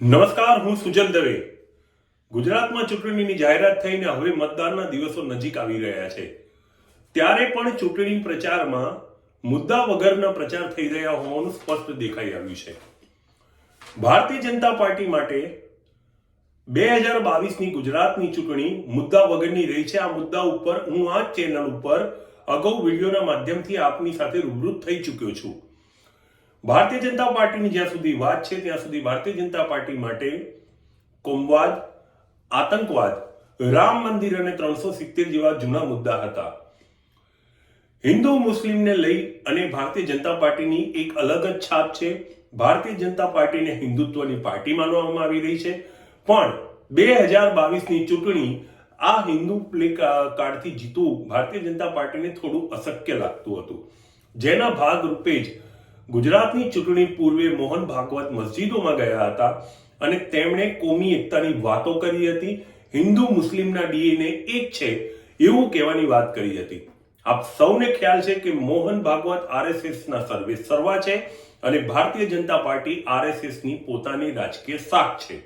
નમસ્કાર, હું સુજલ દવે. ગુજરાતમાં ચૂંટણીની જાહેરાત થઈને હવે મતદાનના દિવસો નજીક આવી રહ્યા છે. ત્યારે પણ ચૂંટણી પ્રચારમાં મુદ્દા વગરના પ્રચાર થઈ રહ્યા હોવાનું સ્પષ્ટ દેખાઈ આવ્યું છે. ભારતીય જનતા પાર્ટી માટે 2022ની ગુજરાતની ચૂંટણી મુદ્દા વગરની રહી છે. આ મુદ્દા ઉપર હું આ ચેનલ ઉપર અગાઉ વિડીયોના માધ્યમથી આપની સાથે રૂબરૂ થઈ ચૂક્યો છું. ભારતીય જનતા પાર્ટીની જ્યાં સુધી વાત છે ત્યાં સુધી ભારતીય જનતા પાર્ટી માટે કોમવાદ, આતંકવાદ, રામ મંદિર અને 370 જેવા જૂના મુદ્દા હતા. હિન્દુ મુસ્લિમને લઈ અને ભારતીય જનતા પાર્ટીની એક અલગ જ છાપ છે. ભારતીય જનતા પાર્ટીને હિન્દુત્વની પાર્ટી માનવામાં આવી રહી છે. પણ 2022ની ચૂંટણી આ હિન્દુ પ્લે કાર્ડથી જીતવું ભારતીય જનતા પાર્ટીને થોડું અશક્ય લાગતું હતું. જેના ભાગરૂપે જ ગુજરાતની ચૂંટણી પૂર્વે મોહન ભાગવત મસ્જિદોમાં ગયા હતા અને તેમણે કોમી એકતાની વાતો કરી હતી. હિન્દુ મુસ્લિમના ડીએનએ એક છે એવું કહેવાની વાત કરી હતી. આપ સૌને ખ્યાલ છે કે મોહન ભાગવત આરએસએસના સર્વે સર્વા છે અને ભારતીય જનતા પાર્ટી આરએસએસની પોતાની રાજકીય શાખ છે.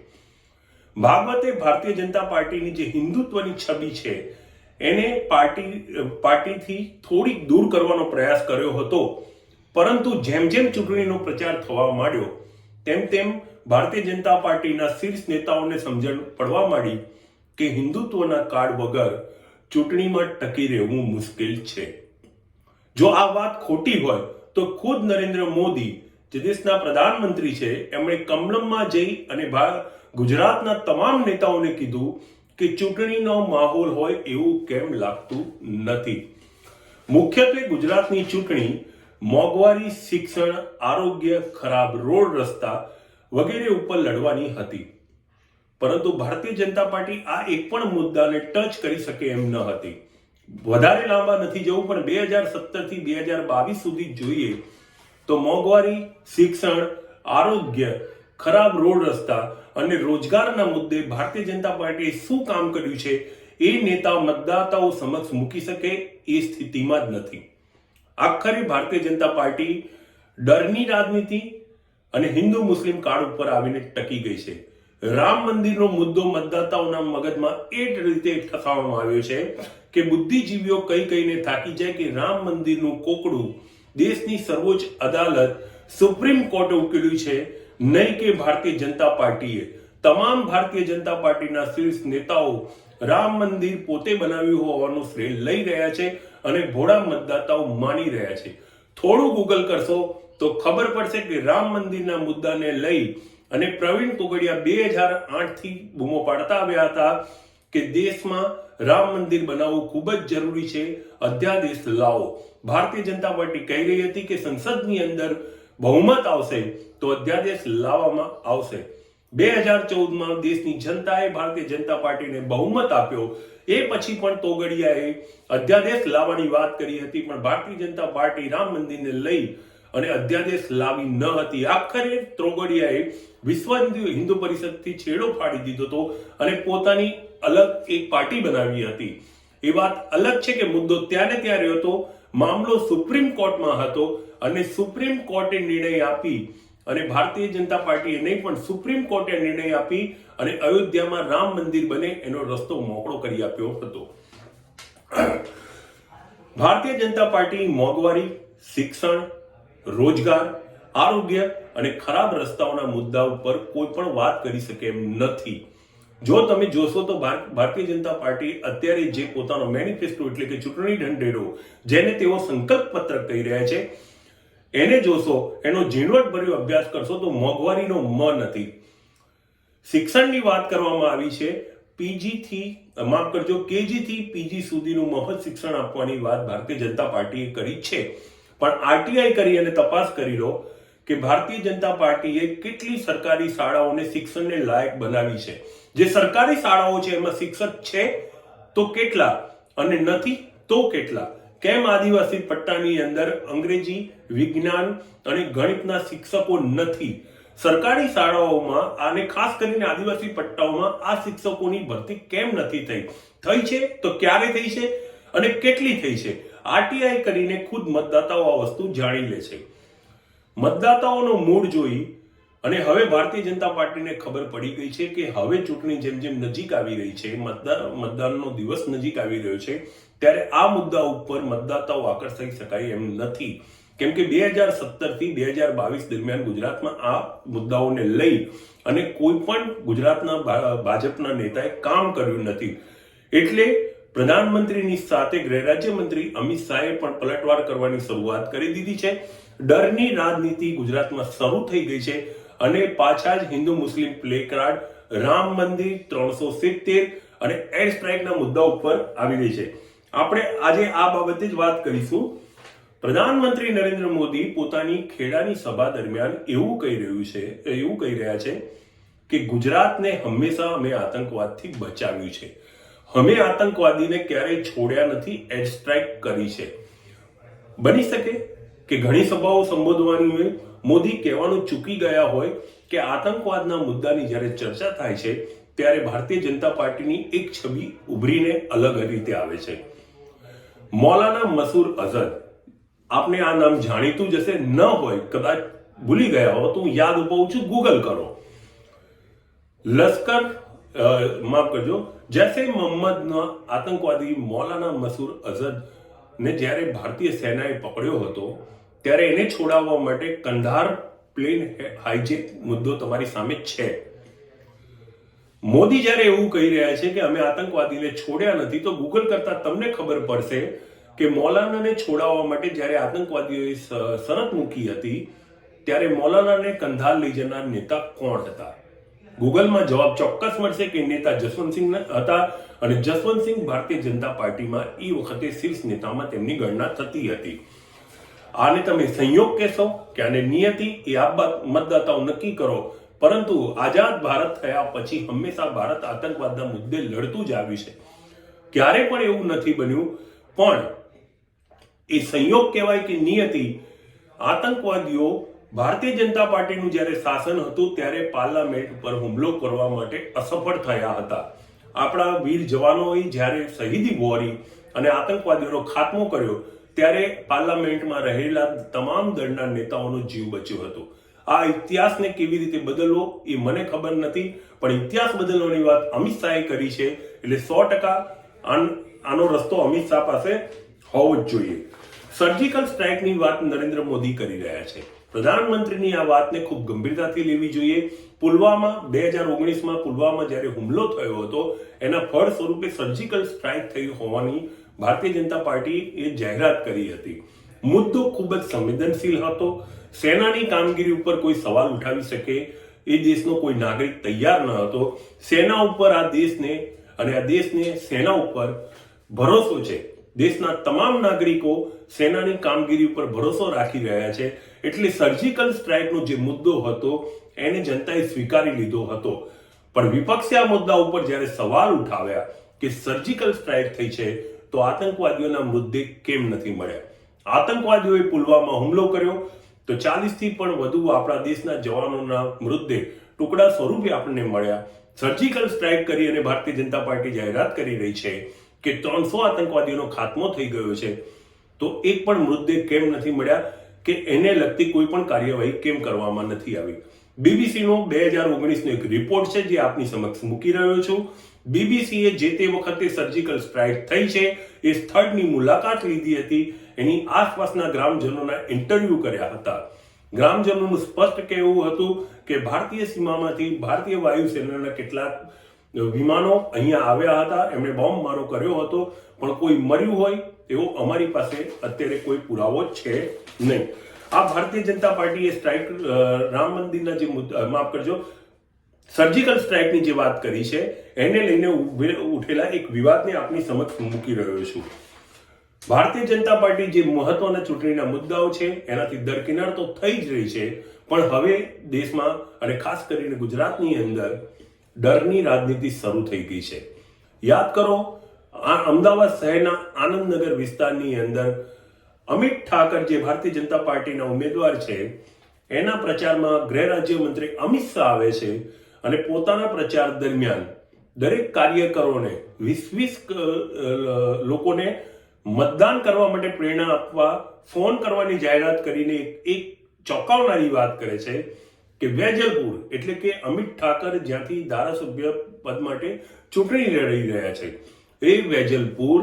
ભાગવતે ભારતીય જનતા પાર્ટીની જે હિન્દુત્વની છબી છે એને પાર્ટીથી થોડીક દૂર કરવાનો પ્રયાસ કર્યો હતો. પરંતુ જેમ જેમ ચૂંટણીનો પ્રચાર થવા માંડ્યો તેમ તેમ ભારતીય જનતા પાર્ટીના શીર્ષ નેતાઓને સમજણ પડવા માંડી કે હિન્દુત્વના કાર્ડ વગર ચૂંટણીમાં ટકી રહેવું મુશ્કેલ છે. જો આ વાત ખોટી હોય તો ખુદ નરેન્દ્ર મોદી, જે દેશના પ્રધાનમંત્રી છે, એમણે કમલમમાં જઈ અને ગુજરાતના તમામ નેતાઓને કીધું કે ચૂંટણીનો માહોલ હોય એવું કેમ લાગતું નથી. મુખ્યત્વે ગુજરાતની ચૂંટણી મોંઘવારી, શિક્ષણ, આરોગ્ય, ખરાબ રોડ રસ્તા વગેરે ઉપર લડવાની હતી. પરંતુ ભારતીય જનતા પાર્ટી આ એક પણ મુદ્દાને ટચ કરી શકે એમ ન હતી. વધારે લાંબા નથી જવું, પણ 2017 થી 2022 સુધી જોઈએ તો મોંઘવારી, શિક્ષણ, આરોગ્ય, ખરાબ રોડ રસ્તા અને રોજગારના મુદ્દે ભારતીય જનતા પાર્ટીએ શું કામ કર્યું છે એ નેતા મતદાતાઓ સમક્ષ મૂકી શકે એ સ્થિતિમાં જ નથી. આખરે ભારતીય જનતા પાર્ટી ડરની રાજનીતિ અને હિન્દુ મુસ્લિમ કાર્ડ ઉપર આવીને ટકી ગઈ છે. રામ મંદિરનો મુદ્દો મતદાતાઓના મગજમાં એ જ રીતે ઠસાવવામાં આવ્યો છે કે બુદ્ધિજીવીઓ કહીને થાકી જાય કે રામ મંદિરનું કોકડું દેશની સર્વોચ્ચ અદાલત સુપ્રીમ કોર્ટે ઉકેલ્યું છે, નહીં કે ભારતીય જનતા પાર્ટીએ. તમામ ભારતીય જનતા પાર્ટીના શીર્ષ નેતાઓ રામ મંદિર પોતે બનાવ્યું હોવાનું શ્રેય લઈ રહ્યા છે અને ભોળા મતદાતાઓ માની રહ્યા છે. થોડું ગૂગલ કરશો તો ખબર પડશે કે રામ મંદિરના મુદ્દાને લઈ અને પ્રવીણ તોગડિયા 2008 થી બૂમો પાડતા આવ્યા હતા કે દેશમાં રામ મંદિર બનાવવું ખૂબ જ જરૂરી છે, અધ્યાદેશ લાવો. ભારતીય જનતા પાર્ટી કહી રહી હતી કે સંસદની અંદર બહુમત આવશે તો અધ્યાદેશ લાવવામાં આવશે. 2014માં દેશની જનતાએ ભારતીય જનતા પાર્ટીને બહુમત આપ્યો. એ પછી પણ તોગડિયાએ અધ્યાદેશ લાવવાની વાત કરી હતી, પણ ભારતીય જનતા પાર્ટી રામ મંદિરને લઈ અને અધ્યાદેશ લાવી ન હતી. આખરે તોગડિયાએ વિશ્વ હિન્દુ પરિષદથી છેડો ફાડી દીધો હતો અને પોતાની અલગ એક પાર્ટી બનાવી હતી. એ વાત અલગ છે કે મુદ્દો ત્યાં ને ત્યાં રહ્યો હતો. મામલો સુપ્રીમ કોર્ટમાં હતો અને સુપ્રીમ કોર્ટે નિર્ણય આપી અને ભારતીય જનતા પાર્ટીએ નહીં પણ સુપ્રીમ કોર્ટે નિર્ણય આપી અને અયોધ્યામાં રામ મંદિર બને એનો રસ્તો મોકળો કરી આપ્યો હતો. ભારતીય જનતા પાર્ટી મોંઘવારી, શિક્ષણ, રોજગાર, આરોગ્ય અને ખરાબ રસ્તાઓના મુદ્દા ઉપર કોઈ પણ વાત કરી શકે એમ નથી. જો તમે જોશો તો ભારતીય જનતા પાર્ટી અત્યારે જે પોતાનો મેનિફેસ્ટો એટલે કે ચૂંટણી ઢંઢેરો જેને તેઓ સંકલ્પ પત્રક કહી રહ્યા છે એને જોશો, એનો ઝીણવટભર્યો અભ્યાસ કરશો તો મોંઘવારીનો મ નથી. શિક્ષણની વાત કરવામાં આવી છે. કેજી થી પીજી સુધીનું મફત શિક્ષણ આપવાની વાત ભારતીય જનતા પાર્ટીએ કરી છે. પણ આરટીઆઈ કરી અને તપાસ કરી લો કે ભારતીય જનતા પાર્ટીએ કેટલી સરકારી શાળાઓને શિક્ષણને લાયક બનાવી છે. જે સરકારી શાળાઓ છે એમાં શિક્ષક છે તો કેટલા અને નથી તો કેટલા? કેમ આદિવાસી પટ્ટાની અંદર અંગ્રેજી, વિજ્ઞાન અને ગણિતના શિક્ષકો નથી? સરકારી શાળાઓમાં અને ખાસ કરીને આદિવાસી પટ્ટાઓમાં આ શિક્ષકોની ભરતી કેમ નથી થઈ? થઈ છે તો ક્યારે થઈ છે અને કેટલી થઈ છે? આરટીઆઈ કરીને ખુદ મતદાતાઓ આ વસ્તુ જાણી લે છે. મતદાતાઓનો મૂડ જોઈ અને હવે ભારતીય જનતા પાર્ટીને ખબર પડી ગઈ છે કે હવે ચૂંટણી જેમ જેમ નજીક આવી રહી છે, મતદાનનો દિવસ નજીક આવી રહ્યો છે, ત્યારે આ મુદ્દા ઉપર મતદાતાઓ આકર્ષાઈ શકાય એમ નથી. કેમ કે 2017 થી 2022 દરમિયાન ગુજરાતમાં આ મુદ્દાઓને લઈ અને કોઈ પણ ગુજરાતના ભાજપના નેતાએ કામ કર્યું નથી. એટલે પ્રધાનમંત્રીની સાથે ગૃહ રાજ્યમંત્રી અમિત શાહે પણ પલટવાર કરવાની શરૂઆત કરી દીધી છે. ડરની રાજનીતિ ગુજરાતમાં શરૂ થઈ ગઈ છે અને પાછા જ હિન્દુ મુસ્લિમ પ્લે કાર્ડ, રામ મંદિર, 370 અને એર સ્ટ્રાઇકના મુદ્દા ઉપર આવી રહી છે. આપણે આજે આ બાબતે જ વાત કરીશું. પ્રધાનમંત્રી નરેન્દ્ર મોદી પોતાની ખેડાની સભા દરમિયાન એવું કહી રહ્યા છે કે ગુજરાતને હંમેશા અમે આતંકવાદથી બચાવ્યું છે, અમે આતંકવાદીને ક્યારેય છોડ્યા નથી, એર સ્ટ્રાઇક કરી છે. બની શકે કે ઘણી સભાઓ સંબોધવાની હોય, મોદી કહેવાનું ચૂકી ગયા હોય કે આતંકવાદના મુદ્દાની જ્યારે ચર્ચા થાય છે ત્યારે ભારતીય જનતા પાર્ટીની એક છબી ઉભરીને અલગ રીતે આવે છે. મૌલાના મસૂર અઝહર, આપને આ નામ જાણીતું જશે, ન હોય કદાચ ભૂલી ગયા હો તો હું યાદ અપાવું છું, ગૂગલ કરો. માફ કરજો, જૈસે મોહમ્મદના આતંકવાદી મૌલાના મસૂર અઝહરને જ્યારે ભારતીય સેનાએ પકડ્યો હતો ત્યારે એને છોડાવવા માટે કંધાર પ્લેન હાઈજેક મુદ્દો તમારી સામે છે. મોદી જ્યારે એવું કહી રહ્યા છે કે અમે આતંકવાદીને છોડ્યા નથી, તો ગૂગલ કરતા તમને ખબર પડશે કે મૌલાનાને છોડાવવા માટે જ્યારે આતંકવાદીઓએ શરત મૂકી હતી ત્યારે મૌલાનાને કંધાર લઈ જનાર નેતા કોણ હતા? ગૂગલમાં જવાબ ચોક્કસ મળશે કે નેતા જસવંતસિંહ હતા અને જસવંતસિંહ ભારતીય જનતા પાર્ટીમાં એ વખતે શીર્ષ નેતામાં તેમની ગણના થતી હતી. આને તમે સંયોગ કહેશો કે આને નિયતિ, એ આપ મતદાતાઓ નક્કી કરો. પરંતુ આઝાદ ભારત થયા પછી હંમેશા ભારત આતંકવાદના મુદ્દે લડતું જ આવ્યું છે, ક્યારે પણ એવું નથી બન્યું. પણ એ સંયોગ કહેવાય કે નિયતિ? આતંકવાદીઓ ભારતીય જનતા પાર્ટીનું જ્યારે શાસન હતું ત્યારે પાર્લામેન્ટ પર હુમલો કરવા માટે અસફળ થયા હતા. આપણા વીર જવાનોએ જ્યારે શહીદી વહોરી અને આતંકવાદીઓનો ખાત્મો કર્યો ત્યારે પાર્લામેન્ટમાં રહેલા તમામ દળના નેતાઓનો જીવ બચ્યો હતો. આ ઇતિહાસને કેવી રીતે બદલવો એ મને ખબર નથી, પણ ઇતિહાસ બદલવાની વાત અમિત શાહે કરી છે, એટલે 100% આનો રસ્તો અમિત શાહ પાસે હોવો જ જોઈએ. સર્જિકલ સ્ટ્રાઇકની વાત નરેન્દ્ર મોદી કરી રહ્યા છે. પ્રધાનમંત્રીની આ વાતને ખૂબ ગંભીરતાથી લેવી જોઈએ. પુલવામા 2019માં પુલવામા જ્યારે હુમલો થયો હતો એના ફળ સ્વરૂપે સર્જિકલ સ્ટ્રાઇક થઈ હોવાની ભારતીય જનતા પાર્ટીએ જાહેરાત કરી હતી. મુદ્દો ખૂબ જ સંવેદનશીલ હતો. સેનાની કામગીરી ઉપર કોઈ સવાલ ઉઠાવી શકે એ દેશનો કોઈ નાગરિક તૈયાર ન હતો. સેના ઉપર આ દેશને અને આ દેશને સેના ઉપર ભરોસો છે. દેશના તમામ નાગરિકો સેનાની કામગીરી ઉપર ભરોસો રાખી રહ્યા છે. એટલે સર્જિકલ સ્ટ્રાઇકનો જે મુદ્દો હતો એને જનતાએ સ્વીકારી લીધો હતો. પણ વિપક્ષે આ મુદ્દા ઉપર જ્યારે સવાલ ઉઠાવ્યા કે સર્જિકલ સ્ટ્રાઇક થઈ છે તો આતંકવાદીઓના મૃતદેહ કેમ નથી મળ્યા? આતંકવાદીઓએ પુલવામા હુમલો કર્યો તો 40થી પણ વધુ આપણા દેશના જવાનોના મૃતદેહ ટુકડા સ્વરૂપે આપણને મળ્યા. સર્જિકલ સ્ટ્રાઇક કરી અને ભારતીય જનતા પાર્ટી જાહેરાત કરી રહી છે કે 300 આતંકવાદીઓનો ખાત્મો થઈ ગયો છે, તો એક પણ મૃતદેહ કેમ નથી મળ્યા કે એને લગતી કોઈ પણ કાર્યવાહી કેમ કરવામાં નથી આવી? બીબીસીનો 2019નો એક રિપોર્ટ છે જે આપની સમક્ષ મૂકી રહ્યો છું. બીબીસીએ જે તે વખતે સર્જિકલ સ્ટ્રાઇક થઈ છે એ સ્થળની મુલાકાત લીધી હતી, એની આસપાસના ગ્રામજનોના ઇન્ટરવ્યુ કર્યા હતા. ગ્રામજનોનું સ્પષ્ટ કહેવું હતું કે ભારતીય સીમામાંથી ભારતીય વાયુસેનાના કેટલાક વિમાનો અહીંયા આવ્યા હતા, એમણે બોમ્બમારો કર્યો હતો, પણ કોઈ મર્યું હોય એવો અમારી પાસે અત્યારે કોઈ પુરાવો છે નહીં. આ ભારતીય જનતા પાર્ટીએ સ્ટ્રાઇક રામ મંદિરના જે માફ કરજો સર્જિકલ સ્ટ્રાઇકની જે વાત કરી છે એને લઈને ઉઠેલા એક વિવાદને આપની સમક્ષ મૂકી રહ્યો છું. ભારતીય જનતા પાર્ટી જે મહત્વના ચૂંટણીના મુદ્દાઓ છે એનાથી દરકિનાર તો થઈ જ રહી છે, પણ હવે દેશમાં અને ખાસ કરીને ગુજરાતની અંદર ડરની રાજનીતિ શરૂ થઈ ગઈ છે. યાદ કરો, આ અમદાવાદ શહેરના આનંદનગર વિસ્તારની અંદર અમિત ઠાકર જે ભારતીય જનતા પાર્ટીના ઉમેદવાર છે એના પ્રચારમાં ગૃહ રાજ્યમંત્રી અમિત શાહ આવે છે અને પોતાના પ્રચાર દરમિયાન દરેક કાર્યકરોને 20 લોકોને મતદાન કરવા માટે પ્રેરણા આપવા ફોન કરવાની જાહેરાત કરીને એક ચોંકાવનારી વાત કરે છે કે વેજલપુર એટલે કે અમિત ઠાકર જ્યાંથી ધારાસભ્ય પદ માટે ચૂંટણી લડી રહ્યા છે, એ વેજલપુર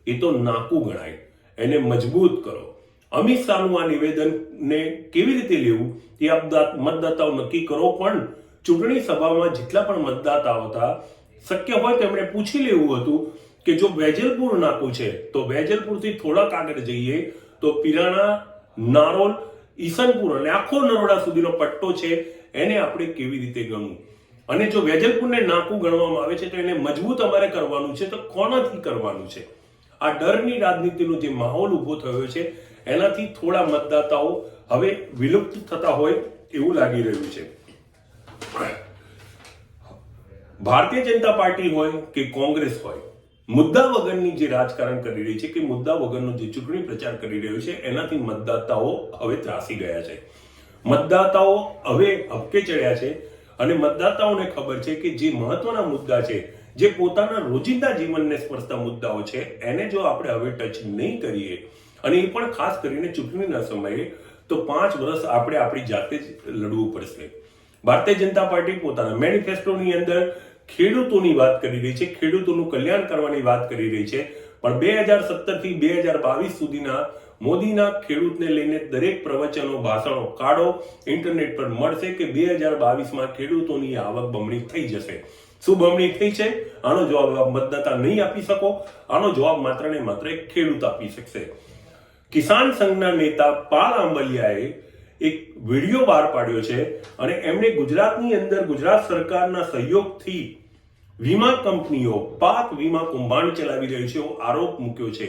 એ તો નાકું ગણાય, એને મજબૂત કરો. અમિત શાહનું આ નિવેદનને કેવી રીતે લેવું એ મતદાતાઓ નક્કી કરો. પણ ચૂંટણી સભામાં જેટલા પણ મતદાતાઓ હતા, શક્ય હોય તેમણે પૂછી લેવું હતું કે જો વેજલપુર નાકું છે તો વેજલપુરથી થોડાક આગળ જઈએ તો પિરાણા, નારોલ, ઈસનપુર અને આખો નરોડા સુધીનો પટ્ટો છે, એને આપણે કેવી રીતે ગણવું. અને જો વેજલપુરને નાકું ગણવામાં આવે છે તો એને મજબૂત અમારે કરવાનું છે, તો કોનાથી કરવાનું છે? આ ડરની રાજનીતિનો જે માહોલ ઉભો થયો છે એનાથી થોડા મતદાતાઓ હવે વિલુપ્ત થતા હોય એવું લાગી રહ્યું છે. ભારતીય જનતા પાર્ટી હોય કે કોંગ્રેસ હોય, મુદ્દા વગરની જે રાજકારણ કરી રહી છે કે મુદ્દા વગરનો જે ચૂંટણી પ્રચાર કરી રહ્યો છે એનાથી મતદાતાઓ હવે ત્રાસી ગયા છે. મતદાતાઓ હવે હબકે ચડ્યા છે અને મતદાતાઓને ખબર છે કે જે મહત્વના મુદ્દા છે, જે પોતાના રોજિંદા જીવનને સ્પર્શતા મુદ્દાઓ છે, એને જો આપણે હવે ટચ નહીં કરીએ અને એ પણ ખાસ કરીને ચૂંટણીના સમયે, તો 5 વર્ષ આપણે આપણી જાતે જ લડવું પડશે. ભારતીય જનતા પાર્ટી પોતાના મેનિફેસ્ટોની અંદર ખેડૂતોની વાત કરી રહી છે, ખેડૂતોનું કલ્યાણ કરવાની વાત કરી રહી છે, પણ 2017 થી 2022 સુધીના મોદીના ખેડૂતને લઈને દરેક પ્રવચનો, ભાષણો કાઢો, ઇન્ટરનેટ પર મળશે કે 2022માં ખેડૂતોની આવક બમણી થઈ જશે. શું બમણી થઈ છે? આનો જવાબ મતદાતા નહીં આપી શકો. આનો જવાબ માત્ર ને માત્ર એક ખેડૂત આપી શકશે. કિસાન સંઘના નેતા પાલ આંબલિયાએ એક વિડીયો બહાર પાડ્યો છે અને એમણે ગુજરાતની અંદર ગુજરાત સરકારના સહયોગથી વીમા કંપનીઓ પાક વીમા કૌભાંડ ચલાવી રહી છે એવો આરોપ મૂક્યો છે.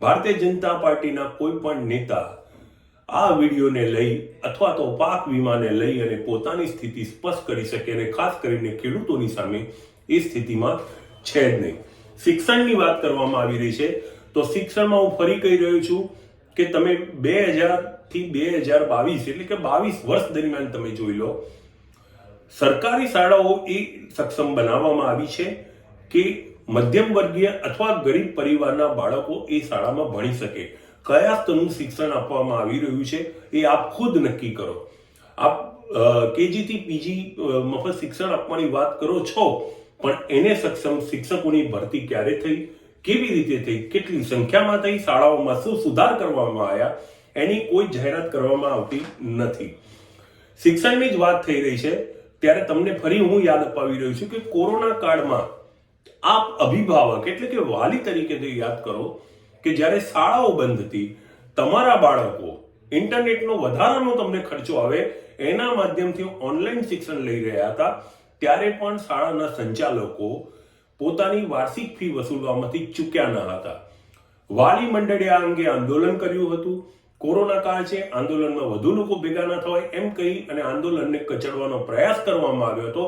ભારતીય જનતા પાર્ટીના કોઈ પણ નેતા આ વિડીયોને લઈ અથવા તો પાક વીમાને લઈ અને પોતાની સ્થિતિ સ્પષ્ટ કરી શકે, અને ખાસ કરીને ખેડૂતોની સામે એ સ્થિતિમાં છે જ નહીં. શિક્ષણની વાત કરવામાં આવી રહી છે, તો શિક્ષણમાં હું ફરી કહી રહ્યો છું કે તમે 2000 થી 2022 એટલે કે 22 વર્ષ દરમિયાન તમે જોઈ લો, સરકારી શાળાઓ એ સક્ષમ બનાવવામાં આવી છે કે મધ્યમ વર્ગીય અથવા ગરીબ પરિવારના બાળકો એ શાળામાં ભણી શકે. કયા સ્તરનું શિક્ષણ આપવામાં આવી રહ્યું છે એ આપ ખુદ નક્કી કરો. આપ કેજી થી પીજી મફત શિક્ષણ આપવાની વાત કરો છો, પણ એને સક્ષમ શિક્ષકોની ભરતી ક્યારે થઈ, કેવી રીતે થઈ, કેટલી સંખ્યામાં થઈ, શાળાઓમાં શું સુધાર કરવામાં આવ્યા, એની કોઈ જાહેરાત કરવામાં આવતી નથી. શિક્ષણની જ વાત થઈ રહી છે ત્યારે તમને ફરી હું યાદ અપાવી રહ્યો છું કે કોરોના કાળમાં આપ અભિભાવક એટલે કે વાલી તરીકે યાદ કરો કે જ્યારે શાળાઓ બંધ હતી, તમારા બાળકો ઇન્ટરનેટનો વધારાનો તમને ખર્ચો આવે એના માધ્યમથી ઓનલાઈન શિક્ષણ લઈ રહ્યા હતા, ત્યારે પણ શાળાના સંચાલકો પોતાની વાર્ષિક ફી વસૂલવામાંથી ચૂક્યા ન હતા. વાલી મંડળે આ અંગે આંદોલન કર્યું હતું. કોરોના કાળ છે, આંદોલનમાં વધુ લોકો ભેગા ન થવાય એમ કહી અને આંદોલનને કચડવાનો પ્રયાસ કરવામાં આવ્યો હતો.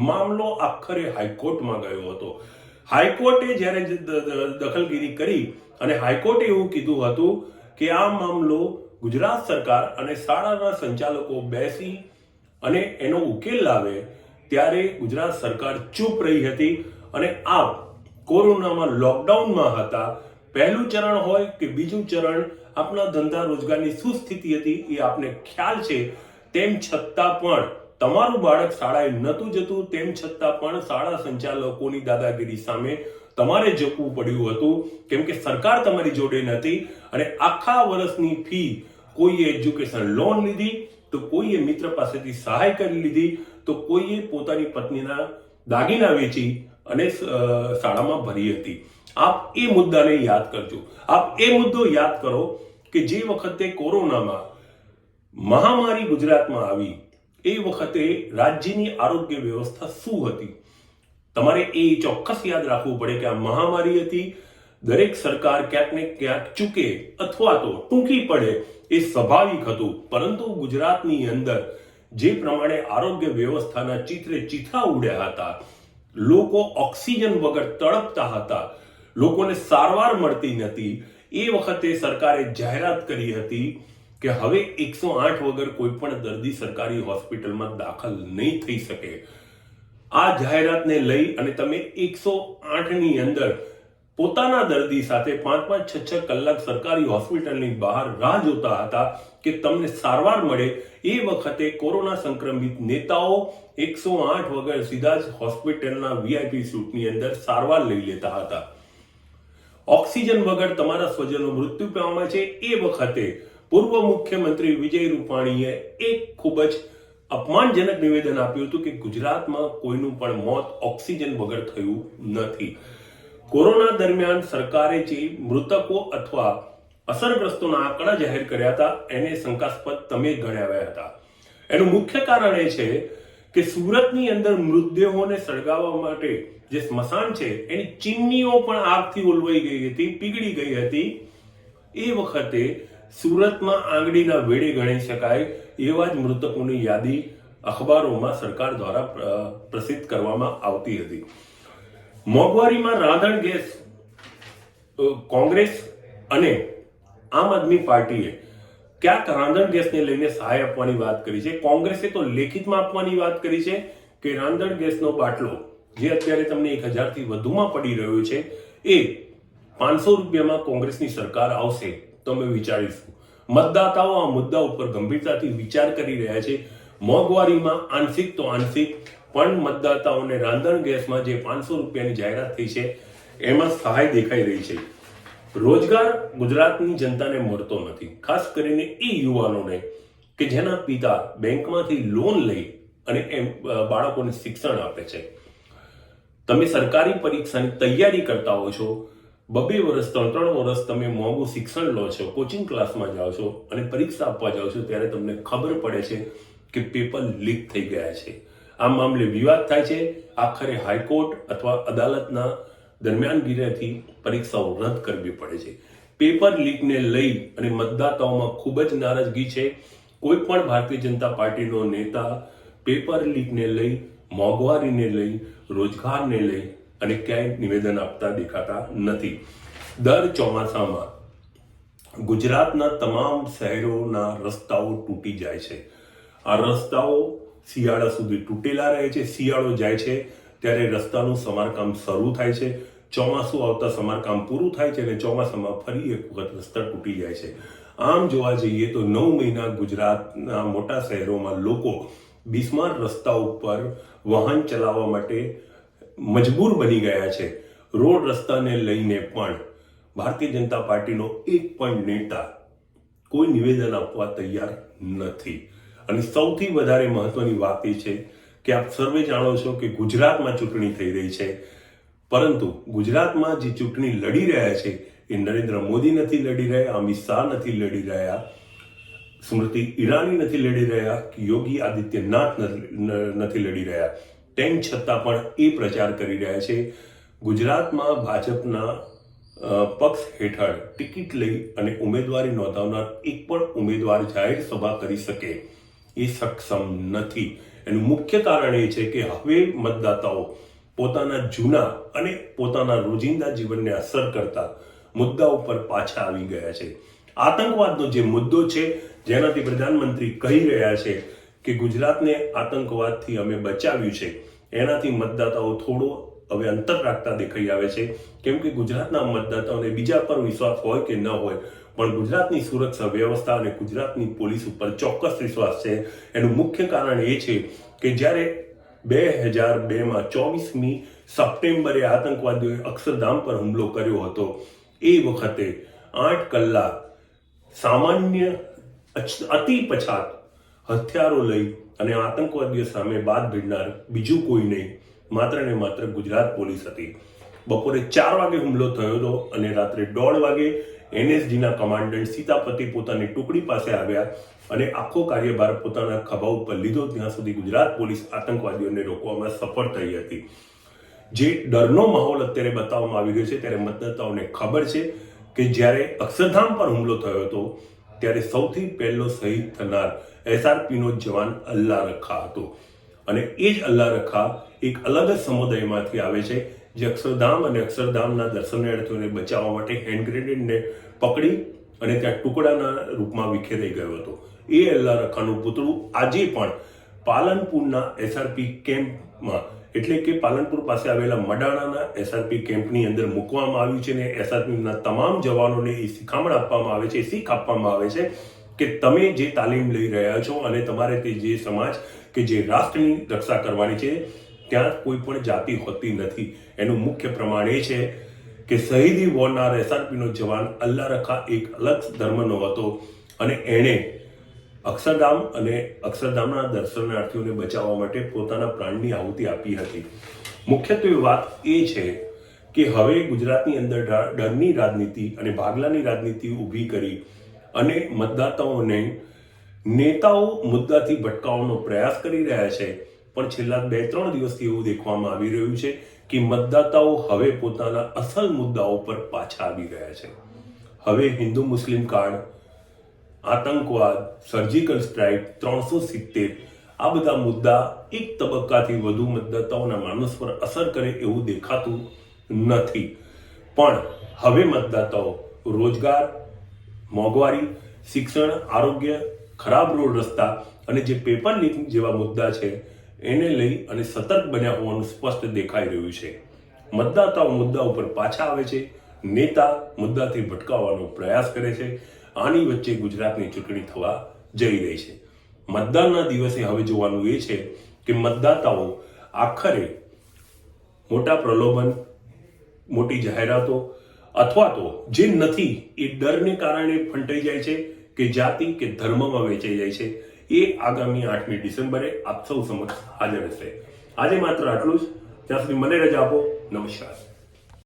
મામલો આખરે હાઈકોર્ટમાં ગયો હતો. હાઈકોર્ટે જ્યારે દખલગીરી કરી અને હાઈકોર્ટે એવું કીધું હતું કે આ મામલો ગુજરાત સરકાર અને શાળાના સંચાલકો બેસી અને એનો ઉકેલ લાવે, ત્યારે ગુજરાત સરકાર ચૂપ રહી હતી. અને આપ કોરોનામાં લોકડાઉનમાં હતા, પહેલું ચરણ હોય કે બીજું ચરણ, આપના ધંધા રોજગારની શું સ્થિતિ હતી એ આપને ખ્યાલ છે. તેમ છતાં પણ તમારું બાળક શાળાએ નહોતું જતું, તેમ છતાં પણ શાળા સંચાલકોની દાદાગીરી સામે તમારે ઝૂકવું પડ્યું હતું, કેમ કે સરકાર તમારી જોડે નથી. અને આખા વર્ષની ફી કોઈએ એજ્યુકેશન લોન લીધી, તો કોઈએ મિત્ર પાસેથી સહાય કરી લીધી, તો કોઈએ પોતાની પત્નીના દાગીના વેચી અને શાળામાં ભરી હતી. આપ એ મુદ્દાને યાદ કરજો. આપ એ મુદ્દો યાદ કરો કે જે વખતે કોરોનામાં મહામારી ગુજરાતમાં આવી, એ વખતે રાજ્યની આરોગ્ય વ્યવસ્થા શું હતી. તમારે એ ચોક્કસ યાદ રાખવું પડે કે આ મહામારી હતી. દરેક સરકાર ક્યાંક ને ક્યાંક ચૂકે અથવા તો ટૂંકી પડે એ સ્વાભાવિક હતું, પરંતુ ગુજરાતની અંદર જે પ્રમાણે આરોગ્ય વ્યવસ્થાના ચિત્રે ચિથરા ઉડ્યા હતા, લોકો ઓક્સિજન વગર તડપતા હતા, લોકોને સારવાર મળતી નથી, એ વખતે સરકારે જાહેરાત કરી હતી કે હવે 108 વગર કોઈ પણ દર્દી સરકારી હોસ્પિટલમાં દાખલ નહીં થઈ શકે. આ જાહેરાતને લઈ અને તમે 108 ની અંદર પોતાના દર્દી સાથે 5-5, 6-6 કલાક સરકારી હોસ્પિટલની બહાર રાહ જોતા હતા કે તમને સારવાર મળે. એ વખતે કોરોના સંક્રમિત નેતાઓ 108 વગર સીધા જ હોસ્પિટલના VIP સ્યુટની અંદર સારવાર લઈ લેતા હતા. ઓક્સિજન વગર તમારા સ્વજનો મૃત્યુ પામે છે. એ વખતે પૂર્વ મુખ્યમંત્રી વિજય રૂપાણીએ એક ખૂબ જ અપમાનજનક નિવેદન આપ્યું હતું કે ગુજરાતમાં કોઈનું પણ મોત ઓક્સિજન વગર થયું નથી. કોરોના દરમિયાન સરકારે જે મૃતકો અથવા અસરગ્રસ્તોના આંકડા જાહેર કર્યા હતા એને શંકાસ્પદ તમે ગણાવ્યા હતા. એનું મુખ્ય કારણ એ છે કે સુરતની અંદર મૃતદેહોને સળગાવવા માટે જે સ્મશાન છે એની ચીમનીઓ પણ આગથી ઓલવાઈ ગઈ હતી, પીગળી ગઈ હતી. એ વખતે સુરતમાં આંગળીના વેડે ગણી શકાય એવા જ મૃતકોની યાદી અખબારોમાં સરકાર દ્વારા પ્રસિદ્ધ કરવામાં આવતી હતી. મોંઘવારીમાં રાંધણ ગેસ કોંગ્રેસ અને આમ આદમી પાર્ટીએ ક્યાંક રાંધણ ગેસને લઈને સહાય આપવાની વાત કરી છે. કોંગ્રેસે તો લેખિતમાં આપવાની વાત કરી છે કે રાંધણ ગેસનો બાટલો જે અત્યારે તમને 1000થી વધુમાં પડી રહ્યો છે એ 500 રૂપિયામાં કોંગ્રેસની સરકાર આવશે તો અમે વિચારીશું. મતદાતાઓ આ મુદ્દા ઉપર ગંભીરતાથી વિચાર કરી રહ્યા છે. મોંઘવારીમાં આંશિક તો આંશિક પણ મતદાતાઓને રાંધણ ગેસમાં જે 500 રૂપિયાની જાહેરાત થઈ છે એમાં સહાય દેખાઈ રહી છે. રોજગાર ગુજરાતની જનતાને મળતો નથી, ખાસ કરીને એ યુવાનોને કે જેના પિતા બેંકમાંથી લોન લઈ અને એમ બાળકોને શિક્ષણ આપે છે. તમે સરકારી પરીક્ષાની તૈયારી કરતા હો છો, 2 વર્ષ 3 વર્ષ તમે મોંઘું શિક્ષણ લો છો, કોચિંગ ક્લાસમાં જાઓ છો અને પરીક્ષા આપવા જાઓ છો ત્યારે તમને ખબર પડે છે કે પેપર લીક થઈ ગયા છે. આ મામલે વિવાદ થાય છે. આખરે હાઈકોર્ટ અથવા અદાલતના દરમિયાનગીરીથી પરીક્ષાઓ રદ કરવી પડે છે. પેપર લીકને લઈ અને મતદાતાઓમાં ખૂબ જ નારાજગી છે. કોઈ પણ ભારતીય જનતા પાર્ટીનો નેતા પેપર લીકને લઈ, મોંઘવારીને લઈ, રોજગારને લઈ અને ક્યાંય નિવેદન આપતા દેખાતા નથી. દર ચોમાસામાં ગુજરાતના તમામ શહેરોના રસ્તાઓ તૂટી જાય છે. આ રસ્તાઓ શિયાળા સુધી તૂટેલા રહે છે. શિયાળો જાય છે ત્યારે રસ્તાનું સમારકામ શરૂ થાય છે. ચોમાસું આવતા સમારકામ પૂરું થાય છે અને ચોમાસામાં ફરી એક વખત રસ્તા તૂટી જાય છે. આમ જોવા જઈએ તો 9 મહિના ગુજરાતના મોટા શહેરોમાં લોકો બિસ્માર રસ્તા ઉપર વાહન ચલાવવા માટે મજબૂર બની ગયા છે. રોડ રસ્તાને લઈને પણ ભારતીય જનતા પાર્ટીનો એક પણ નેતા કોઈ નિવેદન આપવા તૈયાર નથી. અને સૌથી વધારે મહત્વની વાત એ છે કે આપ સર્વે જાણો છો કે ગુજરાતમાં ચૂંટણી થઈ રહી છે, પરંતુ ગુજરાતમાં જે ચૂંટણી લડી રહ્યા છે એ નરેન્દ્ર મોદી નથી લડી રહ્યા, અમિત શાહ નથી લડી રહ્યા, સ્મૃતિ ઈરાની નથી લડી રહ્યા કે યોગી આદિત્યનાથ નથી લડી રહ્યા. તેમ છતાં પણ એ પ્રચાર કરી રહ્યા છે. ગુજરાતમાં ભાજપના પક્ષ હેઠળ ટિકિટ લઈ અને ઉમેદવારી નોંધાવનાર એક પણ ઉમેદવાર જાહેર સભા કરી શકે એ સક્ષમ નથી. એનું મુખ્ય કારણ એ છે કે હવે મતદાતાઓ પોતાના જૂના અને પોતાના રોજિંદા જીવનને અસર કરતા મુદ્દા ઉપર પાછા આવી ગયા છે. આતંકવાદનો જે મુદ્દો છે જેનાથી પ્રધાનમંત્રી કહી રહ્યા છે કે ગુજરાતને આતંકવાદથી અમે બચાવ્યું છે, એનાથી મતદાતાઓ થોડો હવે અંતર રાખતા દેખાઈ આવે છે. કેમ કે ગુજરાતના મતદાતાઓને બીજા પર વિશ્વાસ હોય કે ન હોય પણ ગુજરાતની સુરક્ષા વ્યવસ્થા અને ગુજરાતની પોલીસ ઉપર ચોક્કસ વિશ્વાસ છે. એનું મુખ્ય કારણ એ છે કે જ્યારે 2002માં 24મી સપ્ટેમ્બરે આતંકવાદીઓએ અક્ષરધામ પર હુમલો કર્યો હતો એ વખતે 8 કલાક સામાન્ય અતિ પછાત હથિયારો લઈ અને આતંકવાદીઓ સામે બાદ ભીડનાર બીજું કોઈ નહીં, માત્ર ને માત્ર ગુજરાત પોલીસ હતી. બપોરે 4 વાગે હુમલો થયો હતો અને રાત્રે 1:30 વાગે NSGના કમાન્ડન્ટ સીતાપતિ પોતાની ટુકડી પાસે આવ્યા અને આખો કાર્યભાર પોતાના ખભા ઉપર લીધો. ત્યાં સુધી ગુજરાત પોલીસ આતંકવાદીઓને રોકવામાં સફળ થઈ હતી. જે ડરનો માહોલ અત્યારે બતાવવામાં આવી રહ્યો છે ત્યારે મતદાતાઓને ખબર છે કે જ્યારે અક્ષરધામ પર હુમલો થયો હતો ત્યારે સૌથી પહેલો શહીદ થનાર SRPનો જવાન અલ્લાહ રખા હતો અને એ જ અલ્લાહ રખા એક અલગ જ સમુદાયમાંથી આવે છે જે અક્ષરધામ અને અક્ષરધામના દર્શનાર્થીઓને બચાવવા માટે હેન્ડ ગ્રેનેડને પકડી અને ત્યાં ટુકડાના રૂપમાં વિખેરાઈ ગયો હતો. એ અલ્લાહ રખાનું પૂતળું આજે પણ પાલનપુરના SRP કેમ્પમાં એટલે કે પાલનપુર પાસે આવેલા મડાણાના એસઆરપી કેમ્પની અંદર મૂકવામાં આવ્યું છે અને એસઆરપીના તમામ જવાનોને એ શિખામણ આપવામાં આવે છે, શીખ આપવામાં આવે છે કે તમે જે તાલીમ લઈ રહ્યા છો અને તમારે તે જે સમાજ કે જે રાષ્ટ્રની રક્ષા કરવાની છે ત્યાં કોઈ પણ જાતિ હોતી નથી. એનું મુખ્ય પ્રમાણ એ છે કે શહીદી વોરનાર એસઆરપીનો જવાન અલ્લાહ રખા એક અલગ ધર્મનો હતો અને એણે અક્ષરધામ અને અક્ષરધામના દર્શનાર્થીઓને બચાવવા માટે પોતાના પ્રાણની આહુતિ આપી હતી. મુખ્યત્વે વાત એ છે કે હવે ગુજરાતની અંદર ડરની રાજનીતિ અને ભાગલાની રાજનીતિ ઊભી કરી અને મતદાતાઓને નેતાઓ મુદ્દાથી ભટકાવવાનો પ્રયાસ કરી રહ્યા છે. પણ છેલ્લા 2-3 દિવસથી એવું દેખવામાં આવી રહ્યું છે કે મતદાતાઓ હવે પોતાના અસલ મુદ્દાઓ પર પાછા આવી રહ્યા છે. હવે હિન્દુ મુસ્લિમ કાર્ડ, આતંકવાદ, સર્જિકલ સ્ટ્રાઇક, 370 આ બધા મુદ્દા એક તબક્કાથી વધુ મતદાતાઓના માનસ પર અસર કરે એવું દેખાતું નથી. પણ હવે મતદાતાઓ રોજગાર, મોંઘવારી, શિક્ષણ, આરોગ્ય, ખરાબ રોડ રસ્તા અને જે પેપર લીક જેવા મુદ્દા છે એને લઈ અને સતર્ક બન્યા હોવાનું સ્પષ્ટ દેખાઈ રહ્યું છે. મતદાતાઓ મુદ્દા ઉપર પાછા આવે છે, નેતા મુદ્દાથી ભટકાવવાનો પ્રયાસ કરે છે. આની વચ્ચે ગુજરાતની ચૂંટણી થવા જઈ રહી છે. મતદાનના દિવસે હવે જોવાનું એ છે કે મતદાતાઓ આખરે મોટા પ્રલોભન, મોટી જાહેરાતો અથવા તો જે નથી એ ડરને કારણે ફંટાઈ જાય છે કે જાતિ કે ધર્મમાં વેચાઈ જાય છે. એ આગામી 8મી ડિસેમ્બરે આપ સૌ સમક્ષ હાજર હશે. આજે માત્ર આટલું જ. ત્યાં સુધી મને રજા આપો. નમસ્કાર.